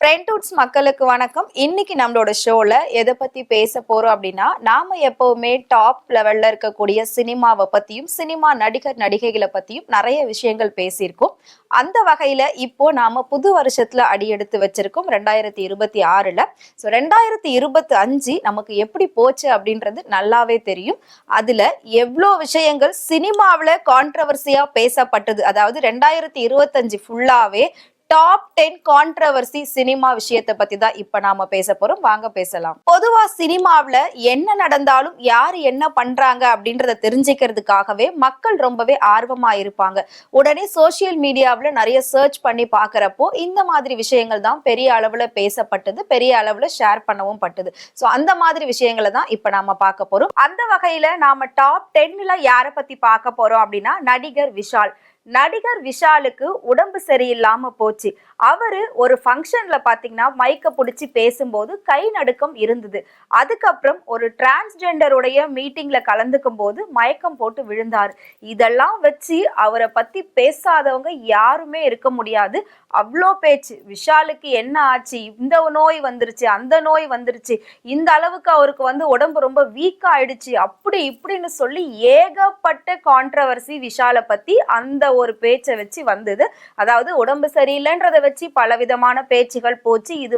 ட்ரெண்ட்வுட்ஸ் மக்களுக்கு வணக்கம். இன்னைக்கு நம்மளோட ஷோல எதை பத்தி பேச போறோம் அப்படின்னா, நாம எப்பவுமே டாப் லெவல்ல இருக்கக்கூடிய சினிமாவை பத்தியும் சினிமா நடிகர் நடிகைகளை பத்தியும் நிறைய விஷயங்கள் பேசியிருக்கோம். அந்த வகையில இப்போ நாம புது வருஷத்துல அடியெடுத்து வச்சிருக்கோம் 2026ல. ஸோ 2025 நமக்கு எப்படி போச்சு அப்படின்றது நல்லாவே தெரியும். அதுல எவ்வளோ விஷயங்கள் சினிமாவில் கான்ட்ரவர்சியா பேசப்பட்டது, அதாவது 2025 ஃபுல்லாவே டாப் 10 கான்ட்ரவர்சி சினிமா விஷயத்தை பத்தி தான் இப்ப நாம பேச போறோம். வாங்க பேசலாம். பொதுவா சினிமாவுல என்ன நடந்தாலும் யாரு என்ன பண்றாங்க அப்படின்றத தெரிஞ்சுக்கிறதுக்காகவே மக்கள் ரொம்பவே ஆர்வமா இருப்பாங்க. உடனே சோசியல் மீடியாவில் நிறைய சர்ச் பண்ணி பாக்குறப்போ இந்த மாதிரி விஷயங்கள் தான் பெரிய அளவுல பேசப்பட்டது, பெரிய அளவுல ஷேர் பண்ணவும் பட்டது. ஸோ அந்த மாதிரி விஷயங்களை தான் இப்ப நாம பார்க்க போறோம். அந்த வகையில நாம டாப் 10ல யாரை பத்தி பார்க்க போறோம் அப்படின்னா, நடிகர் விஷால். நடிகர் விஷாலுக்கு உடம்பு சரியில்லாம போச்சு. அவரு ஒரு ஃபங்க்ஷன்ல பாத்தீங்கன்னா மைக்க பிடிச்சி பேசும்போது கை நடுக்கம் இருந்தது. அதுக்கப்புறம் ஒரு டிரான்ஸ்ஜெண்டருடைய மீட்டிங்ல கலந்துக்கும் போது மயக்கம் போட்டு விழுந்தாரு. இதெல்லாம் வச்சு அவரை பத்தி பேசாதவங்க யாருமே இருக்க முடியாது. அவ்வளோ பேச்சு. விஷாலுக்கு என்ன ஆச்சு, இந்த நோய் வந்துருச்சு, அந்த நோய் வந்துருச்சு, இந்த அளவுக்கு அவருக்கு உடம்பு ரொம்ப வீக் ஆயிடுச்சு, அப்படி இப்படின்னு சொல்லி ஏகப்பட்ட கான்ட்ரவர்சி விஷாலை பத்தி அந்த ஒரு பேச்சை வச்சு வந்தது. அதாவது உடம்பு சரியில்லைன்றதை வச்சு பலவிதமான பேச்சுகள் போச்சு. இது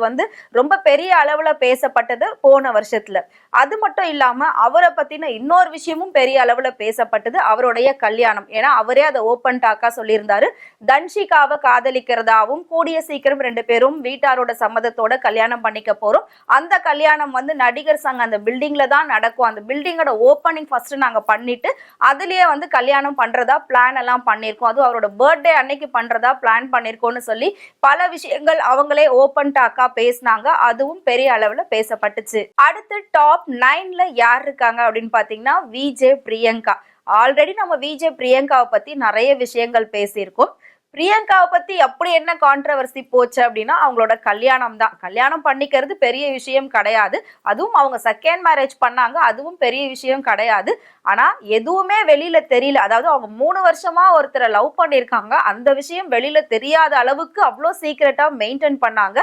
ரொம்ப பெரிய அளவுல பேசப்பட்டது போன வருஷத்துல. அது மட்டும் இல்லாம அவரை பத்தின இன்னொரு விஷயமும் பெரிய அளவுல பேசப்பட்டது, அவருடைய கல்யாணம். ஏன்னா அவரே அதை ஓப்பன் டாக்கா சொல்லியிருந்தாரு. தன்ஷிகாவை காதலிக்கிறதாவும் கூடிய சீக்கிரம் 2 பேரும் வீட்டாரோட சம்மதத்தோட கல்யாணம் பண்ணிக்க போறோம். அந்த கல்யாணம் நடிகர் சங்க அந்த பில்டிங்ல தான் நடக்கும். அந்த பில்டிங்கோட ஓப்பனிங் ஃபர்ஸ்ட் நாங்க பண்ணிட்டு அதுலயே கல்யாணம் பண்றதா பிளான் எல்லாம் பண்ணிருக்கோம். அதுவும் அவரோட பர்த்டே அன்னைக்கு பண்றதா பிளான் பண்ணிருக்கோம்னு சொல்லி பல விஷயங்கள் அவங்களே ஓப்பன் டாக்கா பேசினாங்க. அதுவும் பெரிய அளவுல பேசப்பட்டுச்சு. அடுத்து டாப் 9ல யார் இருக்காங்க அப்படின்னு பாத்தீங்கன்னா, விஜே பிரியங்கா. ஆல்ரெடி நம்ம விஜே பிரியங்காவை பத்தி நிறைய விஷயங்கள் பேசியிருக்கோம். பிரியங்காவை பத்தி அப்படி என்ன கான்ட்ரவர்சி போச்சு அப்படின்னா, அவங்களோட கல்யாணம் தான். கல்யாணம் பண்ணிக்கிறது பெரிய விஷயம் கிடையாது. அதுவும் அவங்க செகண்ட் மேரேஜ் பண்ணாங்க, அதுவும் பெரிய விஷயம் கிடையாது. ஆனா எதுவுமே வெளியில தெரியல. அதாவது அவங்க 3 வருஷமா ஒருத்தரை லவ் பண்ணியிருக்காங்க. அந்த விஷயம் வெளியில தெரியாத அளவுக்கு அவ்வளோ சீக்கிரட்டா மெயின்டைன் பண்ணாங்க.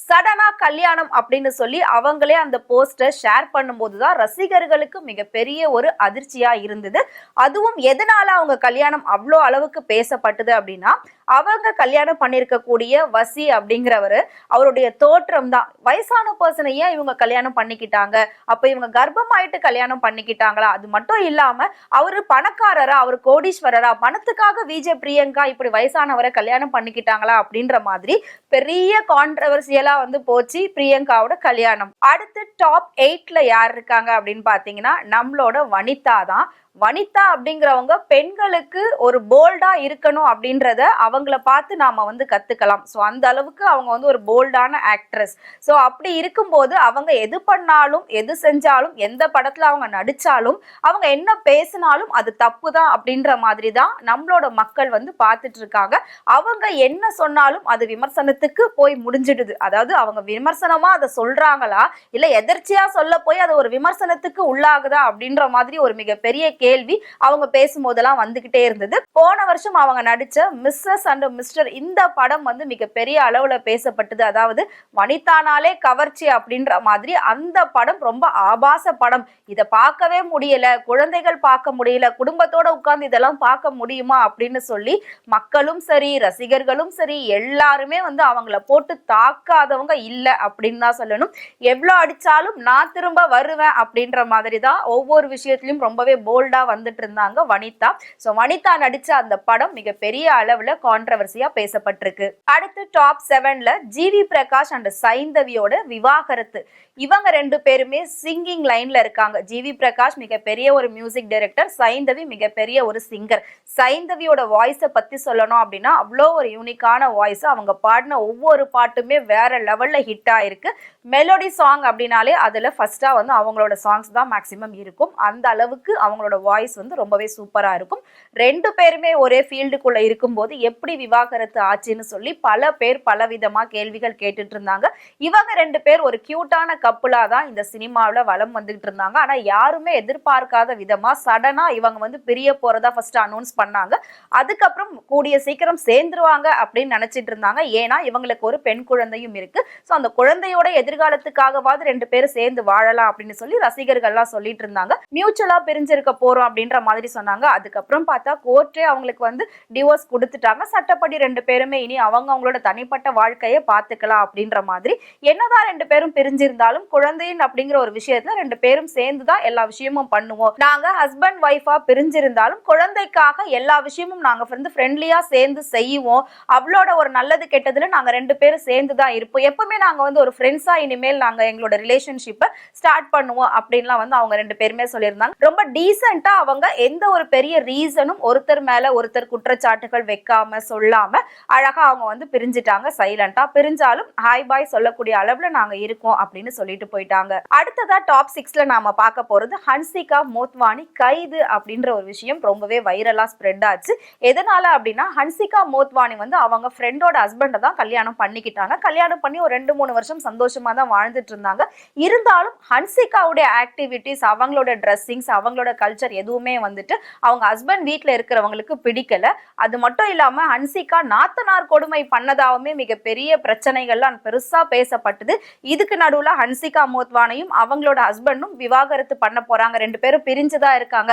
சடனா கல்யாணம் அப்படின்னு சொல்லி அவங்களே அந்த போஸ்டர் ஷேர் பண்ணும்போதுதான் ரசிகர்களுக்கு மிகப்பெரிய ஒரு அதிர்ச்சியா இருந்தது. அதுவும் எதனால அவங்க கல்யாணம் அவ்வளோ அளவுக்கு பேசப்பட்டது அப்படின்னா, அவங்க கல்யாணம் பண்ணிருக்கக்கூடிய வசி அப்படிங்கிறவரு, அவருடைய தோற்றம் தான். வயசான பர்சனை ஏன் இவங்க கல்யாணம் பண்ணிக்கிட்டாங்க, அப்ப இவங்க கர்ப்பமாயிட்டு கல்யாணம் பண்ணிக்கிட்டாங்களா? அது மட்டும் இல்லாம அவரு பணக்காரரா, அவர் கோடீஸ்வரரா, பணத்துக்காக விஜே பிரியங்கா இப்படி வயசானவரை கல்யாணம் பண்ணிக்கிட்டாங்களா அப்படின்ற மாதிரி பெரிய கான்ட்ரவர்சியலா போச்சு பிரியங்காவோட கல்யாணம். அடுத்து டாப் 8ல யார் இருக்காங்க அப்படின்னு பாத்தீங்கன்னா, நம்மளோட வனிதா தான். வனிதா அப்படிங்கிறவங்க பெண்களுக்கு ஒரு போல்டா இருக்கணும் அப்படின்றத அவங்கள பார்த்து நாம கத்துக்கலாம். ஸோ அந்த அளவுக்கு அவங்க ஒரு போல்டான ஆக்ட்ரஸ். ஸோ அப்படி இருக்கும்போது அவங்க எது பண்ணாலும், எது செஞ்சாலும், எந்த படத்துல அவங்க நடிச்சாலும், அவங்க என்ன பேசினாலும் அது தப்பு தான் அப்படின்ற மாதிரி தான் நம்மளோட மக்கள் பார்த்துட்டு இருக்காங்க. அவங்க என்ன சொன்னாலும் அது விமர்சனத்துக்கு போய் முடிஞ்சிடுது. அதாவது அவங்க விமர்சனமா அதை சொல்றாங்களா, இல்ல எதர்ச்சியா சொல்ல போய் அது ஒரு விமர்சனத்துக்கு உள்ளாகுதா அப்படின்ற மாதிரி ஒரு மிகப்பெரிய கேள்வி அவங்க பேசும்போதெல்லாம் வந்துகிட்டே இருந்தது. போன வருஷம் அவங்க நடிச்ச மிஸ்ஸஸ் அண்ட் மிஸ்டர் இந்த படம் மிகப்பெரிய அளவுல பேசப்பட்டது. அதாவது வனிதானாலே கவர்ச்சி அப்படின்ற மாதிரி அந்த படம் ரொம்ப ஆபாச படம், இதை பார்க்கவே முடியல, குழந்தைகள் பார்க்க முடியல, குடும்பத்தோட உட்கார்ந்து இதெல்லாம் பார்க்க முடியுமா அப்படின்னு சொல்லி மக்களும் சரி, ரசிகர்களும் சரி, எல்லாருமே அவங்கள போட்டு தாக்காதவங்க இல்ல அப்படின்னு தான் சொல்லணும். எவ்வளவு அடிச்சாலும் நான் திரும்ப வருவேன் அப்படின்ற மாதிரி தான் ஒவ்வொரு விஷயத்திலும் ரொம்பவே போல்டா வந்துட்டு இருந்தாங்க வனிதா. சோ வனிதா நடிச்ச அந்த படம் மிகப்பெரிய அளவுல கான்ட்ரவர்சியா பேசப்பட்டிருக்கு. அடுத்து டாப் 7ல ஜிவி பிரகாஷ் அண்ட் சைந்தவியோட விவாகரத்து. இவங்க 2 பேருமே சிங்கிங் லைன்ல இருக்காங்க. ஜிவி பிரகாஷ் மிகப்பெரிய ஒரு மியூசிக் டைரக்டர், சைந்தவி மிகப்பெரிய ஒரு சிங்கர். சைந்தவியோட வாய்ஸை பத்தி சொல்லணும் அப்படின்னா, அவ்வளோ ஒரு யூனிக்கான வாய்ஸ். அவங்க பாடின ஒவ்வொரு பாட்டுமே வேற லெவல்ல ஹிட் ஆயிருக்கு. மெலோடி சாங் அப்படின்னாலே அதுல ஃபர்ஸ்டா அவங்களோட சாங்ஸ் தான் மேக்சிமம் இருக்கும். அந்த அளவுக்கு அவங்களோட வாய்ஸ் வந்து ரொம்பவே சூப்பரா இருக்கும். 2 பேருமே ஒரே ஃபீல்டுக்குள்ள இருக்கும்போது எப்படி விவாகரத்து ஆச்சுன்னு சொல்லி பல பேர் பலவிதமா கேள்விகள் கேட்டுட்டு இருந்தாங்க. இவங்க 2 பேர் ஒரு கியூட்டான கப்புலா தான் இந்த சினிமாவுல வலம் வந்துகிட்டு இருந்தாங்க. ஆனா யாருமே எதிர்பார்க்காத விதமா சடனா இவங்க வந்து பிரிய போறதா ஃபர்ஸ்ட் அனௌன்ஸ் பண்ணாங்க. அதுக்கப்புறம் கூடிய சீக்கிரம் சேர்ந்துருவாங்க அப்படின்னு நினைச்சிட்டு இருந்தாங்க. ஏன்னா இவங்களுக்கு ஒரு பெண் குழந்தையும் இருக்கு. சோ அந்த குழந்தையோட எதிர்காலத்துக்காகவாது 2 பேரும் சேர்ந்து வாழலாம் அப்படின்னு சொல்லி ரசிகர்கள்லாம் சொல்லிட்டு இருந்தாங்க. மியூச்சுவலா பிரிஞ்சிருக்க போறோம் அப்படின்ற மாதிரி சொன்னாங்க. அதுக்கப்புறம் பார்த்தா கோர்ட்டே அவங்களுக்கு வந்து டிவோர்ஸ் கொடுத்துட்டாங்க. சட்டப்படி 2 பேருமே இனி அவங்களோட தனிப்பட்ட வாழ்க்கையை பார்த்துக்கலாம் அப்படின்ற மாதிரி. என்னதான் 2 பேரும் பிரிஞ்சிருந்தாலும் குழந்தையின் அப்படிங்கிற ஒரு விஷயத்துல 2 பேரும் சேர்ந்துதான் எல்லா விஷயமும் பண்ணுவோம். நாங்க ஹஸ்பண்ட் ஒய்ஃபா பிரிஞ்சிருந்தாலும் குழந்தைக்காக எல்லா விஷயமும் நாங்க வந்து ஃப்ரெண்ட்லியா சேர்ந்து செய்வோம். அவளோட ஒரு நல்லது கெட்டதுல நாங்க 2 பேரும் சேர்ந்து தான் இருப்போம். எப்பவுமே நாங்க வந்து ஒரு ஃப்ரெண்ட்ஸா இனிமேல் நாங்க எங்களோட ரிலேஷன்ஷிப்பை ஸ்டார்ட் பண்ணுவோம் அப்படின்லாம் வந்து அவங்க 2 பேருமே சொல்லியிருந்தாங்க. ரொம்ப டீசெண்டா அவங்க எந்த ஒரு பெரிய ரீசனும் ஒருத்தர் மேல ஒருத்தர் குற்றச்சாட்டுகள் வைக்காம சொல்லாம அழகா அவங்க வந்து பிரிஞ்சிட்டாங்க. சைலண்டா பிரிஞ்சாலும் ஹாய் பாய் சொல்லக்கூடிய அளவுல நாங்க இருக்கோம் அப்படின்னு சொல்லிட்டு போயிட்டாங்க. அடுத்ததா டாப் 6ல நாம பார்க்க போறது ஹன்சிகா மோத்வானி கைது அப்படின்ற ஒரு விஷயம் ரொம்பவே வைரலா ஸ்ப்ரெட் ஆச்சு. எதனால அப்படின்னா ஹன்சிகா மோத்வானி வந்து அவங்க ஃப்ரெண்டோட ஹஸ்பண்டை தான் கல்யாணம் பண்ணிக்கிட்டாங்க. கல்யாணம் பண்ணி ஒரு 2-3 வருஷம் சந்தோஷமா தான் வாழ்ந்துட்டு இருந்தாங்க. இருந்தாலும் ஹன்சிகாவுடைய ஆக்டிவிட்டிஸ், அவங்களோட ட்ரெஸ்ஸிங்ஸ், அவங்களோட கல்ச்சர் எதுவுமே வந்துட்டு அவங்க ஹஸ்பண்ட் வீட்டில் இருக்கிறவங்களுக்கு பிடிக்கல. அது மட்டும் இல்லாம ஹன்சிகா நாத்தனார் கொடுமை பண்ணதாவுமே மிகப்பெரிய பிரச்சனைகள்லாம் பெருசா பேசப்பட்டது. இதுக்கு நடுவுல ஹன்சிகா மோத்வானியும் அவங்களோட ஹஸ்பண்டும் விவாகரத்து பண்ண போறாங்க. 2 பேரும் பிரிஞ்சுதான் இருக்காங்க.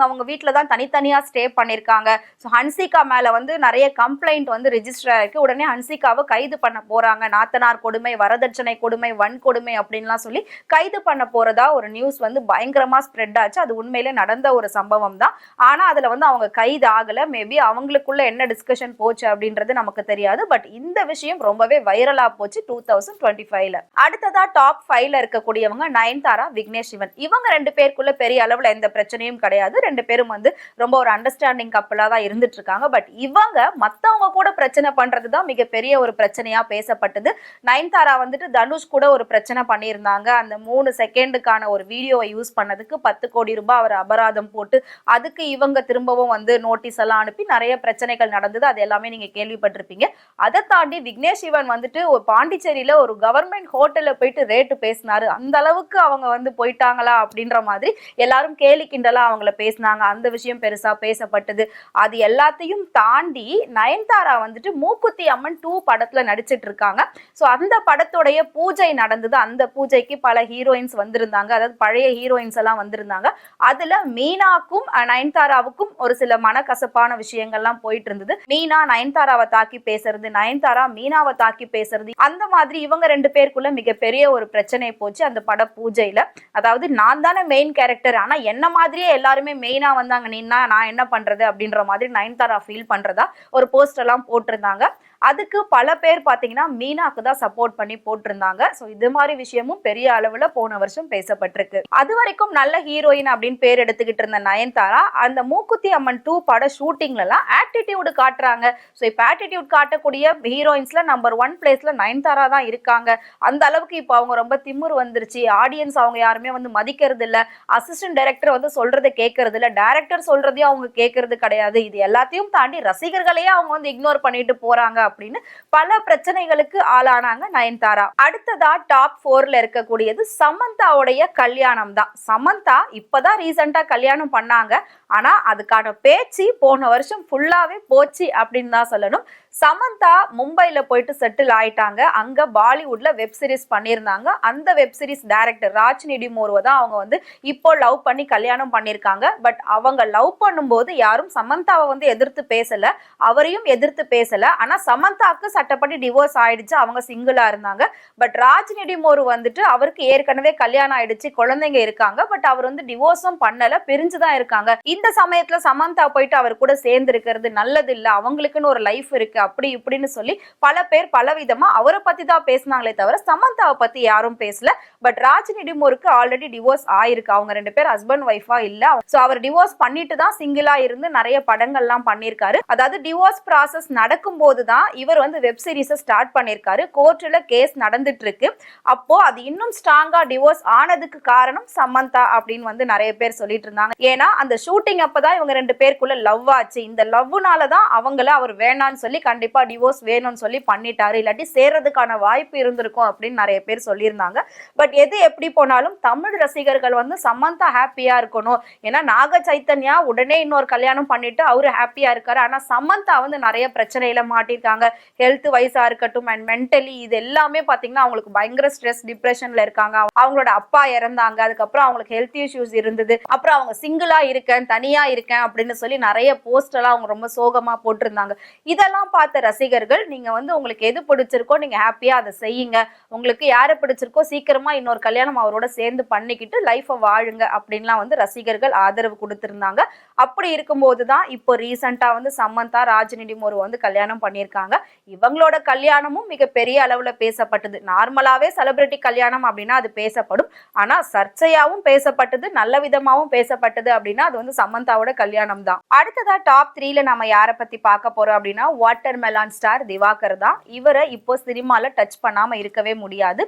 அவங்க வீட்டுல தான் தனித்தனியா ஸ்டே பண்ணிருக்காங்க. ஹன்சிகா மேல வந்து நிறைய கம்ப்ளைண்ட் வந்து ரெஜிஸ்டர் ஆயிருக்கு. உடனே ஹன்சிகாவை கைது பண்ண போறாங்க. நாத்தனார் கொடுமை, வரதட்சணை கொடுமை, வன்கொடுமை அப்படின்லாம் சொல்லி கைது பண்ண போறதா ஒரு நியூஸ் வந்து பயங்கரமா ஸ்ப்ரெட் ஆச்சு. அது உண்மையிலே நடந்த ஒரு சம்பவம் தான். ஆனா அதுல வந்து அவங்க கைது ஆகல. மேபி அவங்களுக்குள்ள என்ன டிஸ்கஷன் போச்சு அப்படின்றது நமக்கு தெரியாது. பட் இந்த விஷயம் ரொம்பவே வைரலா போச்சு 2025ல. அடுத்ததா டாப் 5ல இருக்கக்கூடியவங்க நயன்தாரா, விக்னேஷ் சிவன். இவங்க 2 பேருக்குள்ள பெரிய அளவுல எந்த பிரச்சனையும் கிடையாது. 2 பேரும் வந்து ரொம்ப ஒரு அண்டர்ஸ்டாண்டிங் கப்பலா தான் இருந்துட்டு இருக்காங்க. பட் இவங்க மத்தவங்க கூட பிரச்சனை பண்றதுதான் மிகப்பெரிய ஒரு பிரச்சனையா பேசப்பட்டது. நயன்தாரா வந்துட்டு தனுஷ் கூட ஒரு பிரச்சனை பண்ணியிருந்தாங்க. அந்த 3 செகண்டுக்கான ஒரு வீடியோவை யூஸ் பண்ணதுக்கு 10 கோடி ரூபாய் அவர் அபராதம் போட்டு அதுக்கு இவங்க திரும்பவும் வந்து நோட்டீஸ் எல்லாம் அனுப்பி நிறைய பிரச்சனைகள் நடந்தது. அது எல்லாமே நீங்க கேள்விப்பட்டிருப்பீங்க. அதை தாண்டி விக்னேஷ் சிவன் வந்துட்டு ஒரு பாண்டிச்சேரியில ஒரு கவர்மெண்ட் ஹோட்டல்ல போயிட்டு ரேட்டு பேசினாரு. அந்த அளவுக்கு அவங்க வந்து போயிட்டாங்களா அப்படின்ற மாதிரி எல்லாரும் கேலி கிண்டலா அவங்கள பேசினாங்க. அந்த விஷயம் பெருசா பேசப்பட்டது. அது எல்லாத்தையும் தாண்டி நயன்தாரா வந்துட்டு மூக்குத்தி அம்மன் 2 படத்துல நடிச்சிட்டு இருக்காங்க. சோ அந்த படத்துடைய பூஜை நடந்தது. அந்த பூஜைக்கு பல ஹீரோயின்ஸ் வந்திருந்தாங்க. அதாவது பழைய ஹீரோயின்ஸ் எல்லாம் வந்திருந்தாங்க. அதுல மீனாக்கும் நயன்தாராவுக்கும் ஒரு சில மனக்கசப்பான விஷயங்கள்லாம் போயிட்டு இருந்தது. மீனா நயன்தாராவை தாக்கி பேசுறது, நயன்தாரா மீனாவை தாக்கி பேசுறது, அந்த மாதிரி இவங்க 2 பேருக்குள்ள மிகப்பெரிய ஒரு பிரச்சனை போச்சு அந்த பட பூஜையில. அதாவது நான் தானே மெயின் கேரக்டர், ஆனா என்ன மாதிரியே எல்லாருமே மெயினா வந்தாங்க, நீனா நான் என்ன பண்றது அப்படின்ற மாதிரி நயன்தாரா ஃபீல் பண்றதா ஒரு போஸ்ட் எல்லாம் போட்டிருந்தாங்க. அதுக்கு பல பேர் பாத்தீங்கன்னா மீனாக்கு தான் சப்போர்ட் பண்ணி போட்டிருந்தாங்க. சோ இது மாதிரி விஷயமும் பெரிய அளவுல போன வருஷம் பேசப்பட்டிருக்கு. அது வரைக்கும் நல்ல ஹீரோயின் அப்படின்னு பேர் எடுத்துக்கிட்டு இருந்த நயன்தாரா அந்த மூக்குத்தி அம்மன் 2 பட ஷூட்டிங்ல எல்லாம் ஆட்டிடியூட் காட்டுறாங்க. சோ இப்ப ஆட்டிடியூட் காட்டக்கூடிய ஹீரோயின்ஸ்ல நம்பர் 1 பிளேஸ்ல நயன்தாரா தான் இருக்காங்க. அந்த அளவுக்கு இப்ப அவங்க ரொம்ப திமிர் வந்துருச்சு. ஆடியன்ஸ் அவங்க யாருமே வந்து மதிக்கிறது இல்ல. அசிஸ்டன்ட் டைரக்டர் வந்து சொல்றதை கேட்கறது இல்ல. டைரக்டர் சொல்றதையும் அவங்க கேட்கறது கிடையாது. இது எல்லாத்தையும் தாண்டி ரசிகர்களையே அவங்க வந்து இக்னோர் பண்ணிட்டு போறாங்க அப்படின்னு பல பிரச்சனைகளுக்கு ஆளானாங்க நயன்தாரா. அடுத்ததா டாப் 4ல இருக்கக்கூடியது சமந்தாவுடைய கல்யாணம் தான். சமந்தா இப்பதான் ரீசெண்டா கல்யாணம் பண்ணாங்க. ஆனா அதுக்கான பேச்சு போன வருஷம் ஃபுல்லாவே போச்சு அப்படின்னு தான் சொல்லணும். சமந்தா மும்பைல போயிட்டு செட்டில் ஆயிட்டாங்க. அங்க பாலிவுட்ல வெப் சீரிஸ் பண்ணியிருந்தாங்க. அந்த வெப் சீரிஸ் டைரக்டர் ராஜ் நிடிமோர்வை தான் அவங்க வந்து இப்போ லவ் பண்ணி கல்யாணம் பண்ணியிருக்காங்க. பட் அவங்க லவ் பண்ணும்போது யாரும் சமந்தாவை வந்து எதிர்த்து பேசல, அவரையும் எதிர்த்து பேசல. ஆனா சமந்தாக்கு சட்டப்படி டிவோர்ஸ் ஆயிடுச்சு, அவங்க சிங்கிளா இருந்தாங்க. பட் ராஜ் நிடிமோர் வந்துட்டு அவருக்கு ஏற்கனவே கல்யாணம் ஆயிடுச்சு, குழந்தைங்க இருக்காங்க. பட் அவர் வந்து டிவோர்ஸும் பண்ணல, பிரிஞ்சுதான் இருக்காங்க. இந்த சமயத்துல சமந்தா போயிட்டு அவர் கூட சேர்ந்து இருக்கிறது நல்லது இல்ல, அவங்களுக்குன்னு ஒரு லைஃப் இருக்கு அப்படி இப்படின்னு சொல்லி பல பேர் பலவிதமா அவரை பத்தி தான் பேசினாங்களே தவிர சமந்தாவை பத்தி யாரும் பேசல. பட் ராஜினிடிமோருக்கு ஆல்ரெடி டிவோர்ஸ் ஆயிருக்கு. அவங்க 2 பேர் ஹஸ்பண்ட் ஒய்ஃபா இல்ல. சோ அவர் டிவோர்ஸ் பண்ணிட்டு தான் சிங்கிளா இருந்து நிறைய படங்கள்லாம் பண்ணிருக்காரு. அதாவது டிவோர்ஸ் ப்ராசஸ் நடக்கும் போதுதான் இவர் வந்து வெப் சீரிஸ் ஸ்டார்ட் பண்ணிருக்காரு. கோர்ட்ல கேஸ் நடந்துட்டு இருக்கு. அப்போ அது இன்னும் ஸ்ட்ராங்கா டிவோர்ஸ் ஆனதுக்கு காரணம் சமந்தா அப்படின்னு வந்து நிறைய பேர் சொல்லிட்டு இருந்தாங்க. ஏன்னா அந்த ஷூட்டிங் அப்பதான் இவங்க 2 பேருக்குள்ள லவ் ஆச்சு. இந்த லவ்னாலதான் அவங்கள அவர் வேணான்னு சொல்லி கண்டிப்பா டிவோர்ஸ் வேணும்னு சொல்லி பண்ணிட்டாரு. இல்லாட்டி சேர்றதுக்கான வாய்ப்பு இருந்திருக்கும் அப்படின்னு நிறைய பேர் சொல்லியிருந்தாங்க. பட் எது எப்படி போனாலும் தமிழ் ரசிகர்கள் வந்து சமந்தா ஹாப்பியா இருக்கணும். ஏன்னா நாக சைத்தன்யா உடனே இன்னொரு கல்யாணம் பண்ணிட்டு அவரு ஹாப்பியா இருக்காரு. ஆனா சமந்தா வந்து நிறைய பிரச்சனையில மாட்டிருக்காங்க. ஹெல்த் வைஸா இருக்கட்டும் அண்ட் மென்டலி இது எல்லாமே பாத்தீங்கன்னா அவங்களுக்கு பயங்கர ஸ்ட்ரெஸ் டிப்ரெஷன்ல இருக்காங்க. அவங்களோட அப்பா இறந்தாங்க. அதுக்கப்புறம் அவங்களுக்கு ஹெல்த் இஷ்யூஸ் இருந்தது. அப்புறம் அவங்க சிங்கிளா இருக்கேன் தனியா இருக்கேன் அப்படின்னு சொல்லி நிறைய போஸ்ட் எல்லாம் அவங்க ரொம்ப சோகமா போட்டிருந்தாங்க. இதெல்லாம் பார்த்த ரசிகர்கள் நீங்க வந்து உங்களுக்கு எது பிடிச்சிருக்கோ நீங்க ஹாப்பியா அதை செய்யுங்க. உங்களுக்கு யாரை பிடிச்சிருக்கோ சீக்கிரமா இன்னொரு கல்யாணம் அவரோட சேர்ந்து பண்ணிக்கிட்டு லைஃபை வாழுங்க அப்படின்லாம் வந்து ரசிகர்கள் ஆதரவு கொடுத்திருந்தாங்க. அப்படி இருக்கும்போதுதான் இப்போ ரீசெண்டா வந்து சமந்தா ராஜினிடிமோரு வந்து கல்யாணம் பண்ணியிருக்காங்க. இவங்களோட கல்யாணமும் மிகப்பெரிய அளவுல பேசப்பட்டது. நார்மலாவே செலிபிரிட்டி கல்யாணம் அப்படின்னா அது பேசப்படும். ஆனா சர்ச்சையாவும் பேசப்பட்டது நல்ல விதமாவும் பேசப்பட்டது அப்படின்னா அது வந்து சமந்தாவோட கல்யாணம் தான். அடுத்ததா டாப் 3ல நம்ம யாரை பத்தி பார்க்க போறோம் அப்படின்னா வாட்டர் மெலான் ஸ்டார் திவாகர் தான். இவரை இப்போ சினிமால டச் பண்ணாம இருக்கவே முடியாது.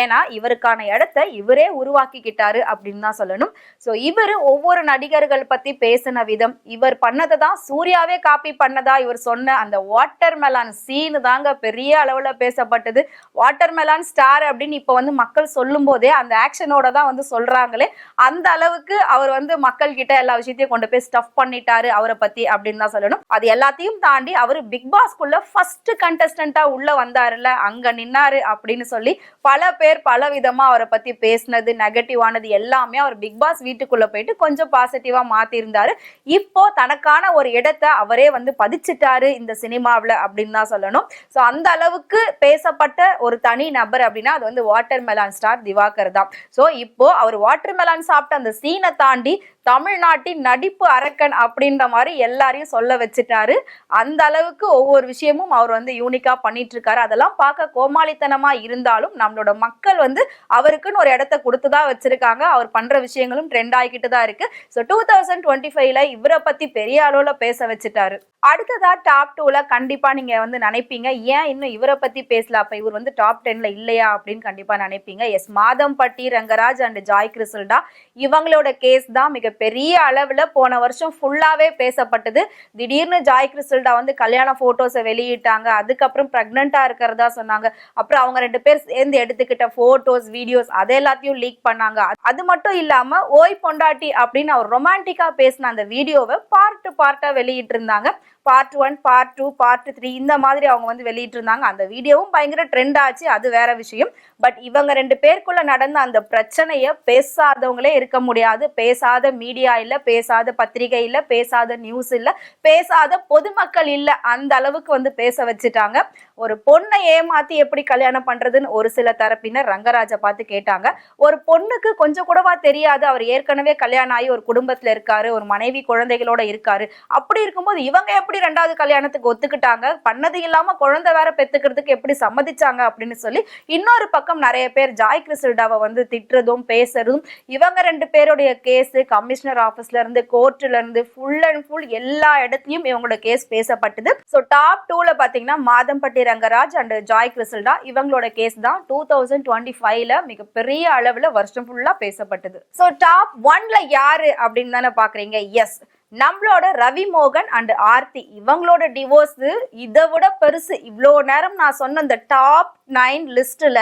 ஏன்னா இவருக்கான இடத்தை இவரே உருவாக்கிக்கிட்டாரு அப்படின்னு தான் சொல்லணும். சோ இவரு ஒவ்வொரு நடிகர்கள் பத்தி பேசின விதம், இவர் பண்ணதை தான் சூர்யாவே காப்பி பண்ணதா இவர் சொன்ன அந்த வாட்டர் மெலான் சீனு தாங்க பெரிய அளவுல பேசப்பட்டது. வாட்டர் மெலான் ஸ்டார் அப்படின்னு இப்ப வந்து மக்கள் சொல்லும் போதே அந்த ஆக்ஷனோட தான் வந்து சொல்றாங்களே. அந்த அளவுக்கு அவர் வந்து மக்கள் கிட்ட எல்லா விஷயத்தையும் கொண்டு போய் ஸ்டஃப் பண்ணிட்டாரு அவரை பத்தி அப்படின்னு தான் சொல்லணும். அது எல்லாத்தையும் தாண்டி அவரு பிக் பாஸ்குள்ள ஃபர்ஸ்ட் கண்டஸ்டன்டா உள்ள வந்தாருல, அங்க நின்னாரு அப்படின்னு சொல்லி பல பேர் பல விதமா அவரை பத்தி பேசினது நெகட்டிவானது எல்லாமே அவர் பிக் பாஸ் வீட்டுக்குள்ள போயிட்டு கொஞ்சம் பாசிட்டிவா மாத்தி இருந்தாரு. இப்போ தனக்கான ஒரு இடத்தை அவரே வந்து பதிச்சிட்டாரு இந்த சினிமாவில் அப்படின்னு தான் சொல்லணும். ஸோ அந்த அளவுக்கு பேசப்பட்ட ஒரு தனி நபர் அப்படின்னா அது வந்து வாட்டர் மெலான் ஸ்டார் திவாகர் தான். ஸோ இப்போ அவர் வாட்டர் மெலான் சாப்பிட்ட அந்த சீனை தாண்டி தமிழ்நாட்டின் நடிப்பு அரக்கன் அப்படின்ற மாதிரி எல்லாரையும் சொல்ல வச்சுட்டாரு. அந்த அளவுக்கு ஒவ்வொரு விஷயமும் அவர் வந்து யூனிக்கா பண்ணிட்டு இருக்காரு. அதெல்லாம் பார்க்க கோமாளித்தனமா இருந்தாலும் நம்மளோட மக்கள் வந்து அவருக்குன்னு ஒரு இடத்த கொடுத்துதான் வச்சிருக்காங்க. அவர் பண்ற விஷயங்களும் ட்ரெண்ட் ஆகிக்கிட்டு தான் இருக்கு. ஸோ 2025ல இவரை பத்தி பெரிய அளவுல பேச வச்சுட்டாரு. அடுத்ததா டாப் 2ல கண்டிப்பா நீங்க வந்து நினைப்பீங்க ஏன் இன்னும் இவரை பத்தி பேசல, அப்ப இவர் வந்து டாப் 10ல இல்லையா அப்படின்னு கண்டிப்பா நினைப்பீங்க. எஸ், மாதம்பட்டி ரங்கராஜ் அண்ட் ஜாய் கிறிசல்டா இவங்களோட கேஸ் தான் மிகப்பெரிய அளவுல போன வருஷம் ஃபுல்லாவே பேசப்பட்டது. திடீர்னு ஜாய் கிறிசல்டா வந்து கல்யாண போட்டோஸை வெளியிட்டாங்க. அதுக்கப்புறம் பிரெக்னண்டா இருக்கிறதா சொன்னாங்க. அப்புறம் அவங்க 2 பேர் சேர்ந்து எடுத்துக்கிட்ட போட்டோஸ் வீடியோஸ் அதை எல்லாத்தையும் லீக் பண்ணாங்க. அது மட்டும் இல்லாம ஓய் பொண்டாட்டி அப்படின்னு அவர் ரொமான்டிக்கா பேசின அந்த வீடியோவை பார்ட்டா வெளியிட்டு இருந்தாங்க. பார்ட் 1, பார்ட் 2, பார்ட் 3 இந்த மாதிரி அவங்க வந்து வெளியிட்டு இருந்தாங்க. அந்த வீடியோவும் பயங்கர ட்ரெண்ட் ஆச்சு, அது வேற விஷயம். பட் இவங்க 2 பேருக்குள்ள நடந்த அந்த பிரச்சனைய பேசாதவங்களே இருக்க முடியாது. பேசாத மீடியா இல்ல, பேசாத பத்திரிகை இல்ல, பேசாத நியூஸ் இல்ல, பேசாத பொதுமக்கள் இல்ல. அந்த அளவுக்கு வந்து பேச வச்சுட்டாங்க. ஒரு பொண்ணை ஏமாத்தி எப்படி கல்யாணம் பண்றதுன்னு ஒரு சில தரப்பினர் ரங்கராஜை பார்த்து கேட்டாங்க. ஒரு பொண்ணுக்கு கொஞ்சம் கூடவா தெரியாது அவர் ஏற்கனவே கல்யாணம் ஆகி ஒரு குடும்பத்துல இருக்காரு, ஒரு மனைவி குழந்தைகளோட இருக்காரு. அப்படி இருக்கும்போது இவங்க எப்படி 2வது கல்யாணத்துக்கு ஒத்துக்கிட்டாங்க, பண்ணது இல்லாம குழந்தை வேற பெத்துக்கிறதுக்கு எப்படி சம்மதிச்சாங்க அப்படின்னு சொல்லி இன்னொரு பக்கம் நிறைய பேர் ஜாய் கிறிசல்டாவை வந்து திட்டுறதும் பேசுறதும். இவங்க 2 பேருடைய கேஸ் கமிஷனர் ஆபீஸ்ல இருந்து கோர்ட்ல இருந்து ஃபுல் அண்ட் ஃபுல் எல்லா இடத்துலயும் இவங்களோட கேஸ் பேசப்பட்டது. ஸோ டாப் 2ல பாத்தீங்கன்னா மாதம்பட்டி ரங்கராஜ் அண்ட் ஜாய் கிறிசல்டா இவங்களோட கேஸ் தான் 2025ல மிகப்பெரிய அளவுல வருஷம் ஃபுல்லா பேசப்பட்டது. ஸோ டாப் 1ல யாரு அப்படின்னு தானே பாக்குறீங்க. எஸ், நம்மளோட ரவி மோகன் அண்ட் ஆர்த்தி இவங்களோட டிவோர்ஸ் இதை விட பெருசு. இவ்வளோ நேரம் நான் சொன்ன இந்த டாப் 9 லிஸ்ட்ல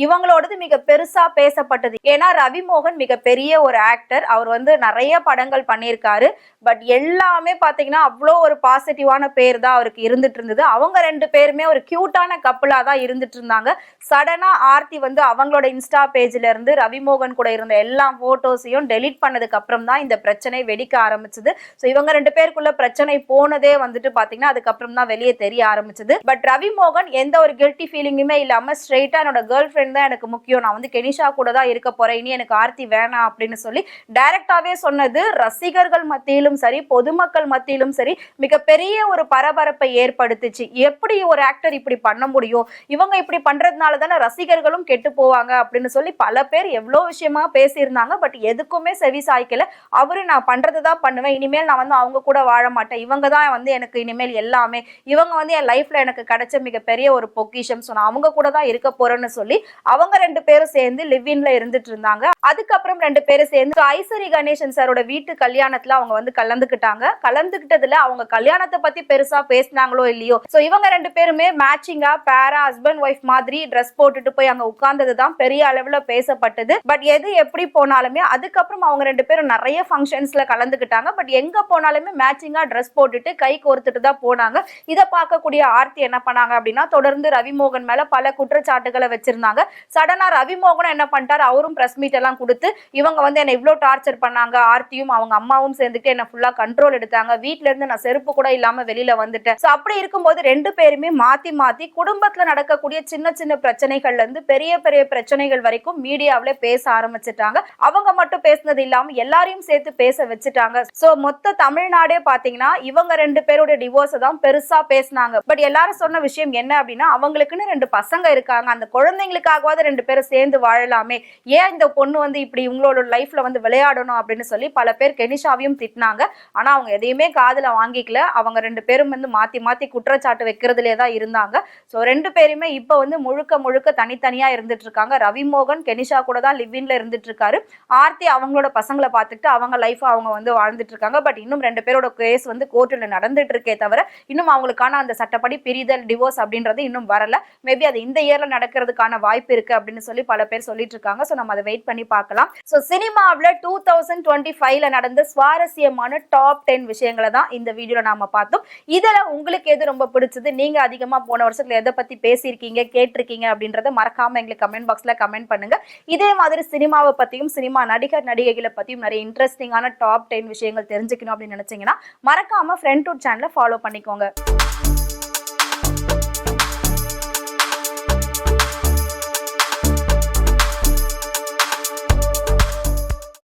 இவங்களோடது மிக பெருசா பேசப்பட்டது. ஏன்னா ரவி மோகன் மிகப்பெரிய ஒரு ஆக்டர். அவர் வந்து நிறைய படங்கள் பண்ணியிருக்காரு. பட் எல்லாமே பாத்தீங்கன்னா அவ்வளோ ஒரு பாசிட்டிவான பேர் தான் அவருக்கு இருந்துட்டு இருந்தது. அவங்க 2 பேருமே ஒரு கியூட்டான கப்பலா தான் இருந்துட்டு இருந்தாங்க. சடனா ஆர்த்தி வந்து அவங்களோட இன்ஸ்டா பேஜ்ல இருந்து ரவி மோகன் கூட இருந்த எல்லா போட்டோஸையும் டெலீட் பண்ணதுக்கு அப்புறம் தான் இந்த பிரச்சனை வெடிக்க ஆரம்பிச்சது. சோ இவங்க ரெண்டு பேருக்குள்ள பிரச்சனை போனதே வந்துட்டு பாத்தீங்கன்னா அதுக்கப்புறம் தான் வெளியே தெரிய ஆரம்பிச்சது. பட் ரவி மோகன் எந்த ஒரு கில்ட்டி ஃபீலிங்குமே இல்லாம ஸ்ட்ரெயிட்டா என்னோட கேர்ள் ஃப்ரெண்ட் தான் எனக்கு முக்கியம், நான் வந்து கெனிஷா கூட தான் இருக்க போறேன், இனி எனக்கு ஆர்த்தி வேணாம் அப்படின்னு சொல்லி டைரக்டாவே சொன்னது ரசிகர்கள் மத்தியிலும் சரி பொதுமக்கள் மத்தியிலும் சரி மிகப்பெரிய ஒரு பரபரப்பை ஏற்படுத்துச்சு. எப்படி ஒரு ஆக்டர் இப்படி பண்ண முடியும், இவங்க இப்படி பண்றதுனால தானே ரசிகர்களும் கெட்டு போவாங்க அப்படின்னு சொல்லி பல பேர் எவ்வளவு விஷயமா பேசியிருந்தாங்க. பட் எதுக்குமே செவி சாய்க்கல. அவரு நான் பண்றதுதான் பண்ணுவேன், இனிமேல் நான் வந்து அவங்க கூட வாழ மாட்டேன், இவங்க தான் வந்து எனக்கு இனிமேல் எல்லாமே, இவங்க வந்து என் லைஃப்ல எனக்கு கிடைச்ச மிகப்பெரிய ஒரு பொக்கிஷம், ஸோ நான் அவங்க கூட தான் இருக்க போறேன்னு சொல்லி அவங்க ரெண்டு பேரும் சேர்ந்து லிவ்இன்ல இருந்துட்டு இருந்தாங்க. அதுக்கப்புறம் ரெண்டு பேரும் சேர்ந்து ஐஸ்வரி கணேசன் சாரோட வீட்டு கல்யாணத்துல அவங்க வந்து கலந்துக்கிட்டாங்க. கலந்துக்கிட்டதுல அவங்க கல்யாணத்தை பத்தி பெருசா பேசினாங்களோ இல்லையோ, சோ இவங்க ரெண்டு பேருமே மேட்சிங்கா பேரா ஹஸ்பண்ட் ஒய்ஃப் மாதிரி ட்ரெஸ் போட்டுட்டு போய் அங்க உட்கார்ந்ததுதான் பெரிய அளவுல பேசப்பட்டது. பட் எது எப்படி போனாலுமே அதுக்கப்புறம் அவங்க ரெண்டு பேரும் நிறைய ஃபங்க்ஷன்ஸ்ல கலந்துக்கிட்டாங்க. பட் எங்க போனாலுமே மேட்சிங்கா ட்ரெஸ் போட்டுட்டு கை கோர்த்துட்டு தான் போனாங்க. இதை பார்க்கக்கூடிய ஆர்த்தி என்ன பண்ணாங்க அப்படின்னா தொடர்ந்து ரவிமோகன் மேல பல குற்றச்சாட்டுகளை வச்சிருந்தாங்க. சடனா ரவிமோகன் என்ன பண்ணிட்டாரு, அவரும் பிரஸ் மீட் எல்லாம் கொடுத்து இவங்க வந்து என்ன இவ்வளவு டார்ச்சர் பண்ணாங்க, ஆர்த்தியும் அவங்க அம்மாவும் சேர்ந்துட்டு என்ன ஃபுல்லா கண்ட்ரோல் எடுத்தாங்க, வீட்ல இருந்து நான் செருப்பு கூட இல்லாம வெளியில வந்துட்டேன். சோ அப்படி இருக்கும்போது ரெண்டு பேருமே மாத்தி மாத்தி குடும்பத்துல நடக்கக்கூடிய சின்ன சின்ன பிரச்சனைகள்ல இருந்து பெரிய பெரிய பிரச்சனைகள் வரைக்கும் மீடியாவில பேச ஆரம்பிச்சுட்டாங்க. அவங்க மட்டும் பேசினது இல்லாம எல்லாரையும் சேர்த்து பேச வச்சுட்டாங்க. சோ மொத்த தமிழ்நாடே பாத்தீங்கன்னா இவங்க ரெண்டு பேரோட டிவோர்ஸ் தான் பெருசா பேசினாங்க. பட் எல்லாரும் சொன்ன விஷயம் என்ன அப்படின்னா அவங்களுக்குன்னு ரெண்டு பசங்க இருக்காங்க, அந்த குழந்தைங்களுக்காகவாது ரெண்டு பேரும் சேர்ந்து வாழலாமே, ஏன் இந்த பொண்ணு வந்து இப்படி உங்களோட லைஃப்ல வந்து விளையாடணும் அப்படின்னு சொல்லி பல பேர் கெனிஷாவையும் திட்டினாங்க. ஆனா அவங்க எதையுமே காதுல வாங்கிக்கல. அவங்க ரெண்டு பேரும் வந்து மாத்தி மாத்தி குற்றச்சாட்டு வைக்கிறதுலே தான் இருந்தாங்க. சோ ரெண்டு பேருமே இப்ப வந்து முழுக்க முழுக்க தனித்தனியா இருந்துட்டு இருக்காங்க. ரவிமோகன் கெனிஷா கூட தான் லிவ்இன்ல இருந்துட்டு இருக்காரு. ஆர்த்தி அவங்களோட பசங்களை பார்த்துட்டு அவங்க லைஃப் அவங்க வந்து வாழ்ந்துட்டு இருக்காங்க. பட் இன்னும் ரெண்டு பேரோட கேஸ் வந்து கோர்ட்ல நடந்துட்டு இருக்கே தவிர இன்னும் அவங்களுக்கான அந்த சட்டப்படி பிரிதல் டிவோர்ஸ் அப்படின்றது இன்னும் வரல. மேபி அது இந்த இயர்ல நடக்கிறதுக்கான வாய்ப்பு இருக்கு அப்படின்னு சொல்லி பல பேர் சொல்லிட்டு இருக்காங்க. சோ நம்ம அதை வெயிட் பண்ணி பார்க்கலாம். சோ சினிமாவில் 2025ல நடந்த சுவாரஸ்யமான டாப் 10 விஷயங்களை தான் இந்த வீடியோல நாம பார்த்தோம். இதுல உங்களுக்கு எது ரொம்ப பிடிச்சது, நீங்க அதிகமா போன வருஷத்துல எதை பத்தி பேசியிருக்கீங்க கேட்டிருக்கீங்க அப்படின்றத மறக்காம எங்களுக்கு கமெண்ட் பாக்ஸ்ல கமெண்ட் பண்ணுங்க. இதே மாதிரி சினிமாவை பத்தியும் சினிமா நடிகர் நடிகைகளை பத்தியும் நிறைய இன்ட்ரெஸ்டிங்கான டாப் 10 விஷயங்கள் தெரிஞ்சுக்கணும் அப்படின்னு நினைச்சீங்கன்னா மறக்காம ஃப்ரெண்ட் டூட் சேனலை ஃபாலோ பண்ணிக்கோங்க.